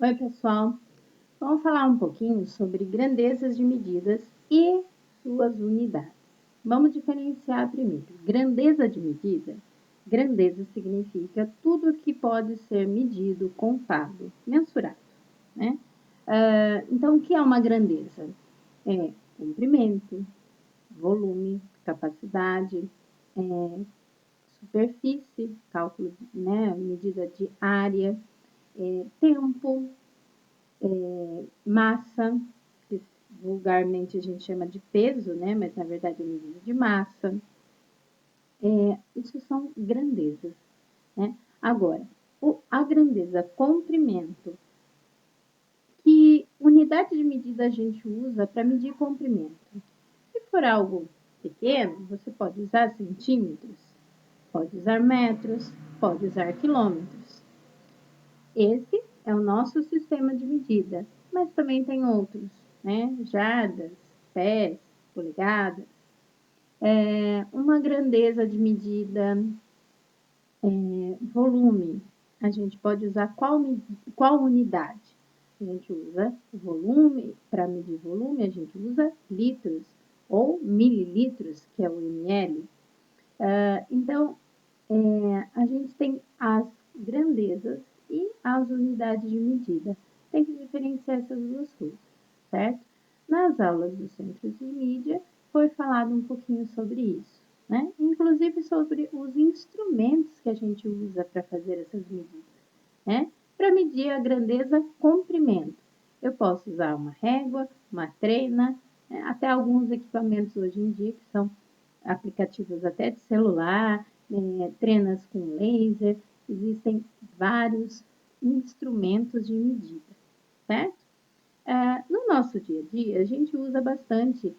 Oi, pessoal. Vamos falar um pouquinho sobre grandezas de medidas e suas unidades. Vamos diferenciar primeiro. Grandeza de medida. Grandeza significa tudo que pode ser medido, contado, mensurado, né? Então, o que é uma grandeza? É comprimento, volume, capacidade, superfície, cálculo, né? Medida de área, tempo, massa, que vulgarmente a gente chama de peso, né? Mas na verdade é medida de massa. Isso são grandezas, né? Agora, a grandeza comprimento, que unidade de medida a gente usa para medir comprimento? Se for algo pequeno, você pode usar centímetros, pode usar metros, pode usar quilômetros. Esse é o nosso sistema de medida, mas também tem outros, né? Jardas, pés, polegadas. Uma grandeza de medida, volume. A gente pode usar qual unidade? A gente usa volume, para medir volume, a gente usa litros ou mililitros, que é o ml. Então, a gente tem as grandezas e as unidades de medida. Tem que diferenciar essas duas coisas, certo? Nas aulas dos centros de mídia, foi falado um pouquinho sobre isso, né? Inclusive sobre os instrumentos que a gente usa para fazer essas medidas, né? Para medir a grandeza comprimento. Eu posso usar uma régua, uma trena, né? Até alguns equipamentos hoje em dia que são aplicativos até de celular, trenas com laser, existem vários instrumentos de medida, certo? No nosso dia a dia, a gente usa bastante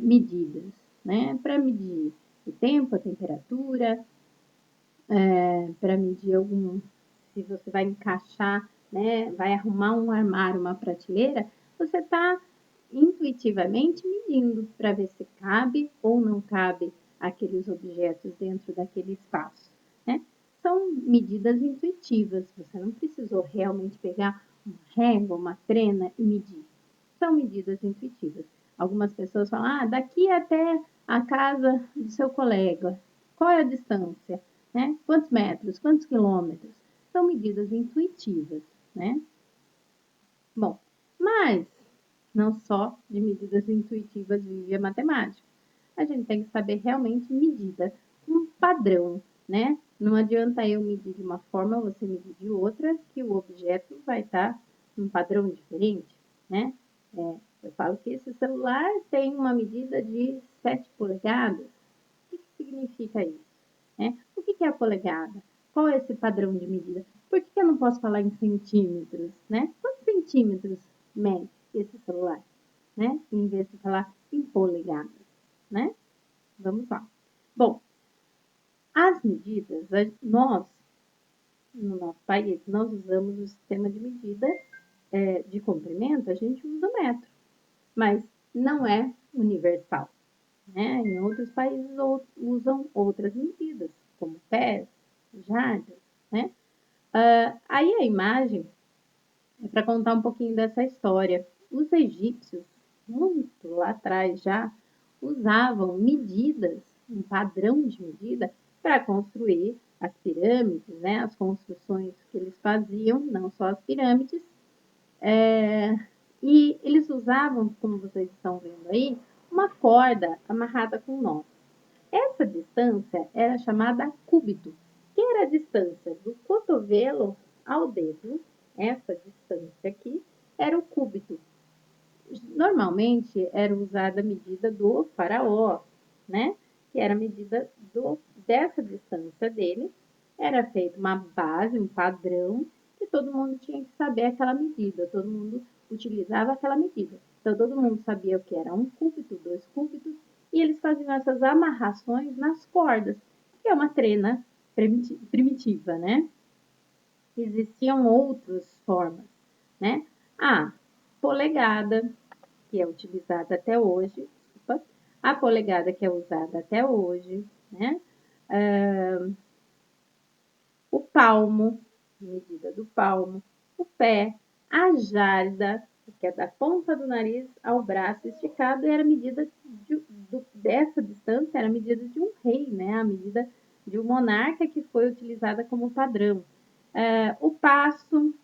medidas, né? Para medir o tempo, a temperatura, para medir se você vai encaixar, né? Vai arrumar um armário, uma prateleira, você está intuitivamente medindo para ver se cabe ou não cabe aqueles objetos dentro daquele espaço, né? São medidas intuitivas, você não precisou realmente pegar uma régua, uma trena e medir. São medidas intuitivas. Algumas pessoas falam, daqui até a casa do seu colega, qual é a distância? Né? Quantos metros, quantos quilômetros? São medidas intuitivas, né? Bom, mas não só de medidas intuitivas vive a matemática. A gente tem que saber realmente medida, um padrão, né? Não adianta eu medir de uma forma, você medir de outra, que o objeto vai estar num padrão diferente, né? Eu falo que esse celular tem uma medida de 7 polegadas. O que significa isso? O que é a polegada? Qual é esse padrão de medida? Por que eu não posso falar em centímetros, né? Quantos centímetros mede esse celular, né? Em vez de falar em polegadas, né? Vamos lá. Bom, as medidas, nós, no nosso país, nós usamos o sistema de medida de comprimento, a gente usa o metro, mas não é universal, né? Em outros países usam outras medidas, como pés, jardas, né? Aí a imagem é para contar um pouquinho dessa história. Os egípcios, muito lá atrás já, usavam medidas, um padrão de medida, para construir as pirâmides, né? As construções que eles faziam, não só as pirâmides. E eles usavam, como vocês estão vendo aí, uma corda amarrada com nó. Essa distância era chamada cúbito, que era a distância do cotovelo ao dedo. Essa distância aqui era o cúbito. Normalmente era usada a medida do faraó, né? Que era a medida dessa distância dele. Era feita uma base, um padrão, que todo mundo tinha que saber aquela medida, todo mundo utilizava aquela medida. Então, todo mundo sabia o que era um cúbito, 2 cúbitos, e eles faziam essas amarrações nas cordas, que é uma trena primitiva, né? Existiam outras formas, né? A polegada, que é utilizada até hoje, a polegada que é usada até hoje, né? O palmo, medida do palmo, o pé, A jarda, que é da ponta do nariz ao braço esticado, era a medida dessa distância, era a medida de um rei, né? A medida de um monarca que foi utilizada como padrão. O passo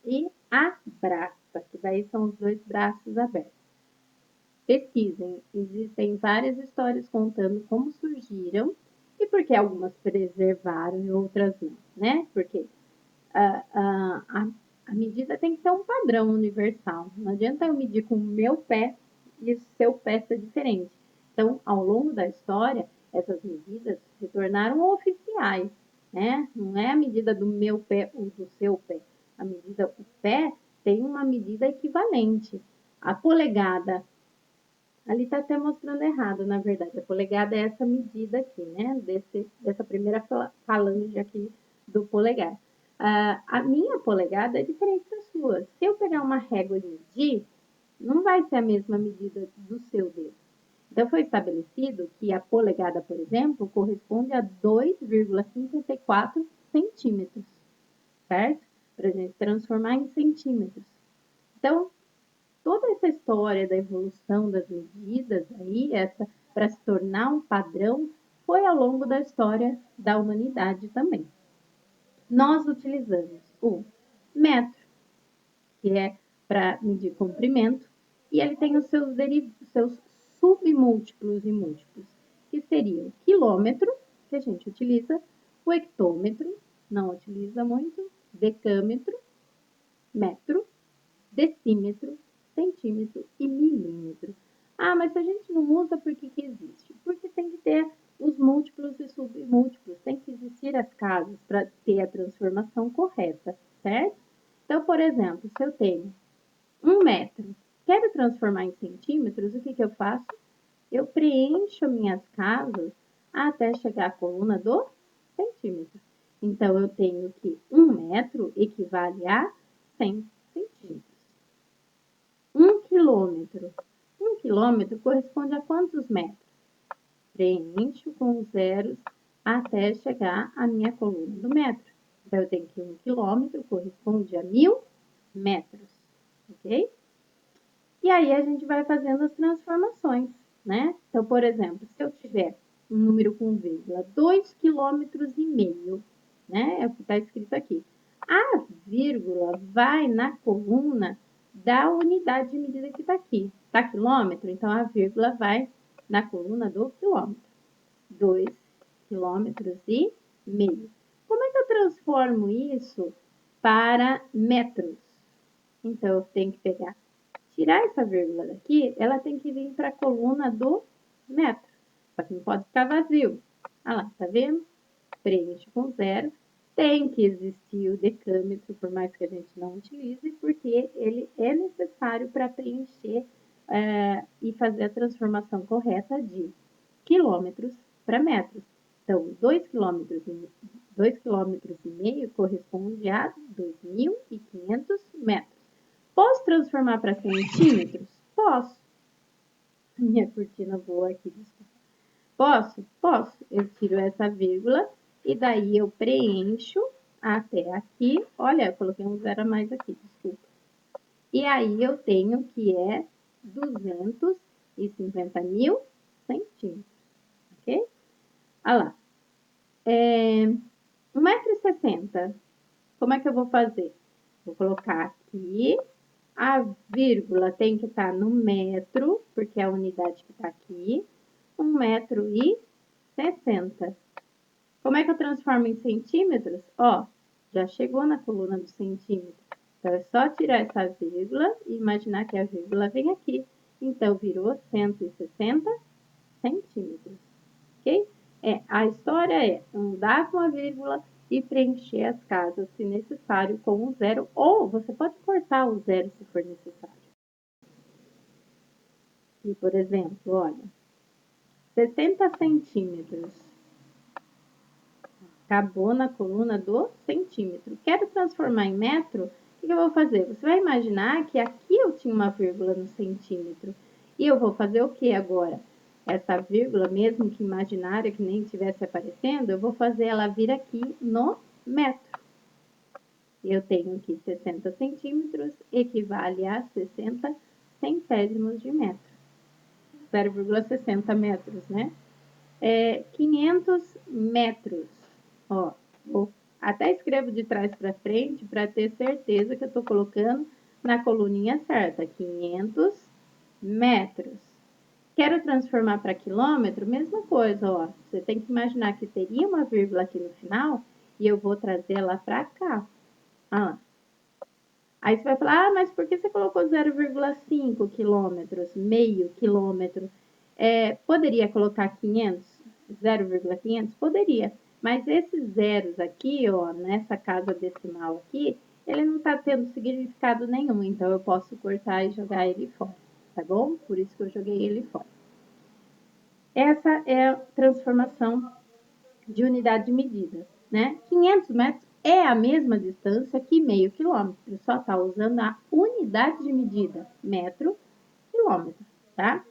e a braça, que daí são os dois braços abertos. Pesquisem, existem várias histórias contando como surgiram e por que algumas preservaram e outras não, né? Porque a medida tem que ter um padrão universal. Não adianta eu medir com o meu pé e o seu pé ser diferente. Então, ao longo da história, essas medidas se tornaram oficiais, né? Não é a medida do meu pé ou do seu pé. A medida do pé tem uma medida equivalente. A polegada, ali está até mostrando errado, na verdade. A polegada é essa medida aqui, né? Dessa primeira falange aqui do polegar. A minha polegada é diferente da sua. Se eu pegar uma régua e medir, não vai ser a mesma medida do seu dedo. Então, foi estabelecido que a polegada, por exemplo, corresponde a 2,54 centímetros, certo? Para a gente transformar em centímetros. Então, toda essa história da evolução das medidas aí, essa para se tornar um padrão, foi ao longo da história da humanidade também. Nós utilizamos o metro, que é para medir comprimento, e ele tem os seus submúltiplos e múltiplos, que seriam o quilômetro, que a gente utiliza, o hectômetro, não utiliza muito, decâmetro, metro, decímetro, centímetro e milímetro. Ah, mas se a gente não usa, por que existe? Porque tem que ter os múltiplos e submúltiplos, tem que existir as casas para ter a transformação correta, certo? Então, por exemplo, se eu tenho 1 metro, quero transformar em centímetros, o que eu faço? Eu preencho minhas casas até chegar à coluna do centímetro. Então, eu tenho que 1 metro equivale a 100 centímetros. 1 quilômetro. 1 quilômetro corresponde a quantos metros? Preencho com zeros até chegar à minha coluna do metro. Então, eu tenho que 1 quilômetro corresponde a 1000 metros, ok? E aí, a gente vai fazendo as transformações, né? Então, por exemplo, se eu tiver um número com vírgula, 2,5 km, né? É o que está escrito aqui. A vírgula vai na coluna da unidade de medida que está aqui. Tá quilômetro? Então, a vírgula vai na coluna do quilômetro. 2,5 km. Como é que eu transformo isso para metros? Então, eu tenho que tirar essa vírgula daqui, ela tem que vir para a coluna do metro. Só que não pode ficar vazio. Olha lá, tá vendo? Preenche com zero. Tem que existir o decâmetro, por mais que a gente não utilize, porque ele é necessário para preencher e fazer a transformação correta de quilômetros para metros. Então, 2,5 km corresponde a 2.500 metros. Posso transformar para centímetros? Posso. Minha cortina voa aqui, desculpa. Posso? Posso. Eu tiro essa vírgula e daí eu preencho até aqui. Olha, eu coloquei um zero a mais aqui, desculpa. E aí eu tenho que é 250.000 centímetros, ok? Olha lá. 1,60 m. Como é que eu vou fazer? Vou colocar aqui. A vírgula tem que estar no metro, porque é a unidade que está aqui. 1,60 m. Como é que eu transformo em centímetros? Ó, já chegou na coluna do centímetro. Então, é só tirar essa vírgula e imaginar que a vírgula vem aqui. Então, virou 160 centímetros, ok? A história é andar com a vírgula e preencher as casas, se necessário, com um zero. Ou você pode cortar o zero se for necessário. E, por exemplo, olha, 60 centímetros. Acabou na coluna do centímetro. Quero transformar em metro? O que eu vou fazer? Você vai imaginar que aqui eu tinha uma vírgula no centímetro. E eu vou fazer o que agora? Essa vírgula, mesmo que imaginária, que nem estivesse aparecendo, eu vou fazer ela vir aqui no metro. Eu tenho aqui 60 centímetros, equivale a 60 centésimos de metro. 0,60 metros, né? 500 metros. Ó, até escrevo de trás para frente para ter certeza que eu estou colocando na coluninha certa. 500 metros. Quero transformar para quilômetro? Mesma coisa, ó. Você tem que imaginar que teria uma vírgula aqui no final e eu vou trazer ela para cá. Ah, aí você vai falar, mas por que você colocou 0,5 quilômetros, meio quilômetro? Poderia colocar 500, 0,500? Poderia, mas esses zeros aqui, ó, nessa casa decimal aqui, ele não está tendo significado nenhum, então eu posso cortar e jogar ele fora, tá bom? Por isso que eu joguei ele fora. Essa é a transformação de unidade de medida, né? 500 metros é a mesma distância que meio quilômetro, só está usando a unidade de medida, metro, quilômetro, tá?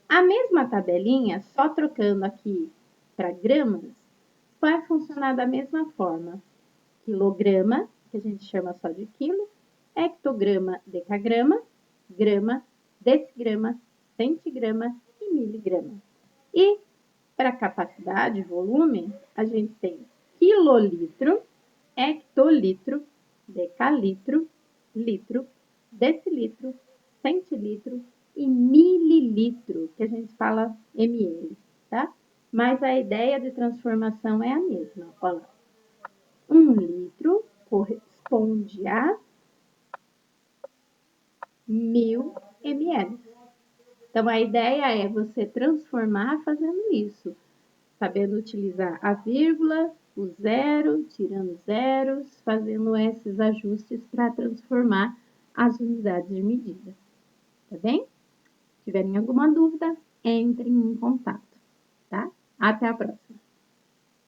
A mesma tabelinha, só trocando aqui para gramas, vai funcionar da mesma forma. Quilograma, que a gente chama só de quilo, hectograma, decagrama, grama, decigrama, centigrama e miligrama. E para capacidade, volume, a gente tem quilolitro, hectolitro, decalitro, litro, decilitro, centilitro e mililitro, que a gente fala ml, tá? Mas a ideia de transformação é a mesma. Olha lá. 1 litro corresponde a 1000 ml. Então, a ideia é você transformar fazendo isso, sabendo utilizar a vírgula, o zero, tirando zeros, fazendo esses ajustes para transformar as unidades de medida. Tá bem? Se tiverem alguma dúvida, entrem em contato, tá? Até a próxima!